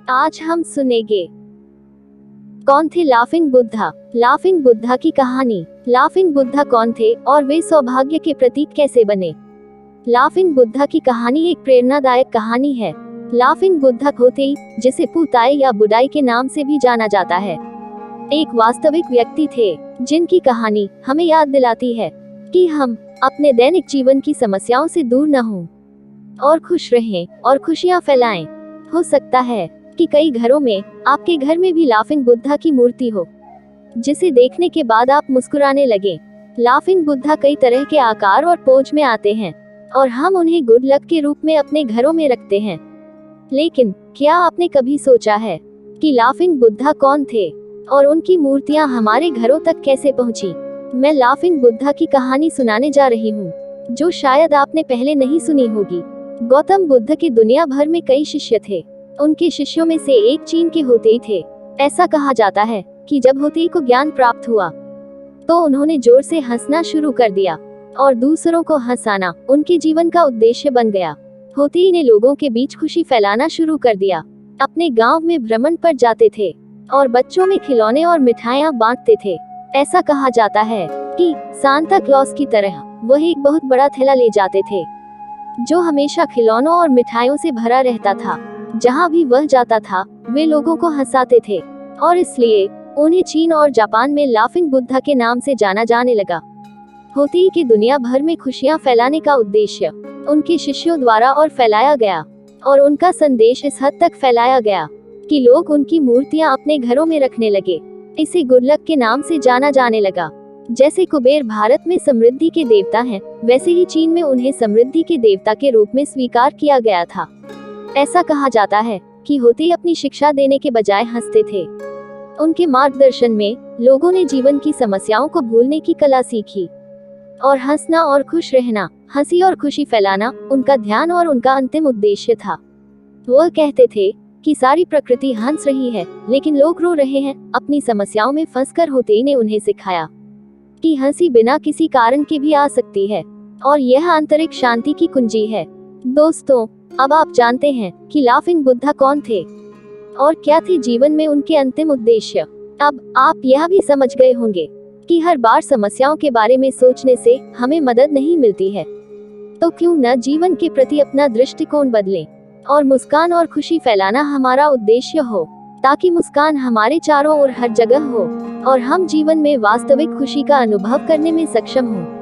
आज हम सुनेंगे कौन थे लाफिंग बुद्धा। लाफिंग बुद्धा की कहानी। लाफिंग बुद्धा कौन थे और वे सौभाग्य के प्रतीक कैसे बने। लाफिंग बुद्धा की कहानी एक प्रेरणादायक कहानी है। लाफिंग बुद्धा खोतेई, जिसे पुताई या बुडाई के नाम से भी जाना जाता है, एक वास्तविक व्यक्ति थे जिनकी कहानी हमें याद दिलाती है कि हम अपने दैनिक जीवन की समस्याओं से दूर न हों और खुश रहें और खुशियां फैलाएं। हो सकता है कि कई घरों में, आपके घर में भी लाफिंग बुद्धा की मूर्ति हो, जिसे देखने के बाद आप मुस्कुराने लगे। लाफिंग बुद्धा कई तरह के आकार और पोज में आते हैं और हम उन्हें गुड लक के रूप में अपने घरों में रखते हैं। लेकिन क्या आपने कभी सोचा है कि लाफिंग बुद्धा कौन थे और उनकी मूर्तियां हमारे घरों तक कैसे पहुंची। मैं लाफिंग बुद्धा की कहानी सुनाने जा रही हूँ, जो शायद आपने पहले नहीं सुनी होगी। गौतम बुद्ध के दुनिया भर में कई शिष्य थे। उनके शिष्यों में से एक चीन के होतेई थे। ऐसा कहा जाता है कि जब होतेई को ज्ञान प्राप्त हुआ तो उन्होंने जोर से हंसना शुरू कर दिया और दूसरों को हंसाना उनके जीवन का उद्देश्य बन गया। होतेई ने लोगों के बीच खुशी फैलाना शुरू कर दिया। अपने गांव में भ्रमण पर जाते थे और बच्चों में खिलौने और मिठाइयां बांटते थे। ऐसा कहा जाता है कि सांता क्लॉस की तरह वह एक बहुत बड़ा थैला ले जाते थे, जो हमेशा खिलौनों और मिठाइयों से भरा रहता था। जहां भी वह जाता था, वे लोगों को हंसाते थे और इसलिए उन्हें चीन और जापान में लाफिंग बुद्धा के नाम से जाना जाने लगा। होतेई के दुनिया भर में खुशियां फैलाने का उद्देश्य उनके शिष्यों द्वारा और फैलाया गया, और उनका संदेश इस हद तक फैलाया गया कि लोग उनकी मूर्तियां अपने घरों में रखने लगे। इसे गुड लक के नाम से जाना जाने लगा। जैसे कुबेर भारत में समृद्धि के देवता हैं, वैसे ही चीन में उन्हें समृद्धि के देवता के रूप में स्वीकार किया गया था। ऐसा कहा जाता है कि होतेई अपनी शिक्षा देने के बजाय हंसते थे। उनके मार्गदर्शन में लोगों ने जीवन की समस्याओं को भूलने की कला सीखी और हंसना और खुश रहना, हंसी और खुशी फैलाना उनका ध्यान और उनका अंतिम उद्देश्य था। वह कहते थे कि सारी प्रकृति हंस रही है, लेकिन लोग रो रहे हैं अपनी समस्याओं में फंसकर। होतेई ने उन्हें सिखाया कि हंसी बिना किसी कारण के भी आ सकती है और यह आंतरिक शांति की कुंजी है। दोस्तों, अब आप जानते हैं कि लाफिंग बुद्धा कौन थे और क्या थे जीवन में उनके अंतिम उद्देश्य। अब आप यह भी समझ गए होंगे कि हर बार समस्याओं के बारे में सोचने से हमें मदद नहीं मिलती है, तो क्यों न जीवन के प्रति अपना दृष्टिकोण बदलें और मुस्कान और खुशी फैलाना हमारा उद्देश्य हो, ताकि मुस्कान हमारे चारों ओर हर जगह हो और हम जीवन में वास्तविक खुशी का अनुभव करने में सक्षम हों।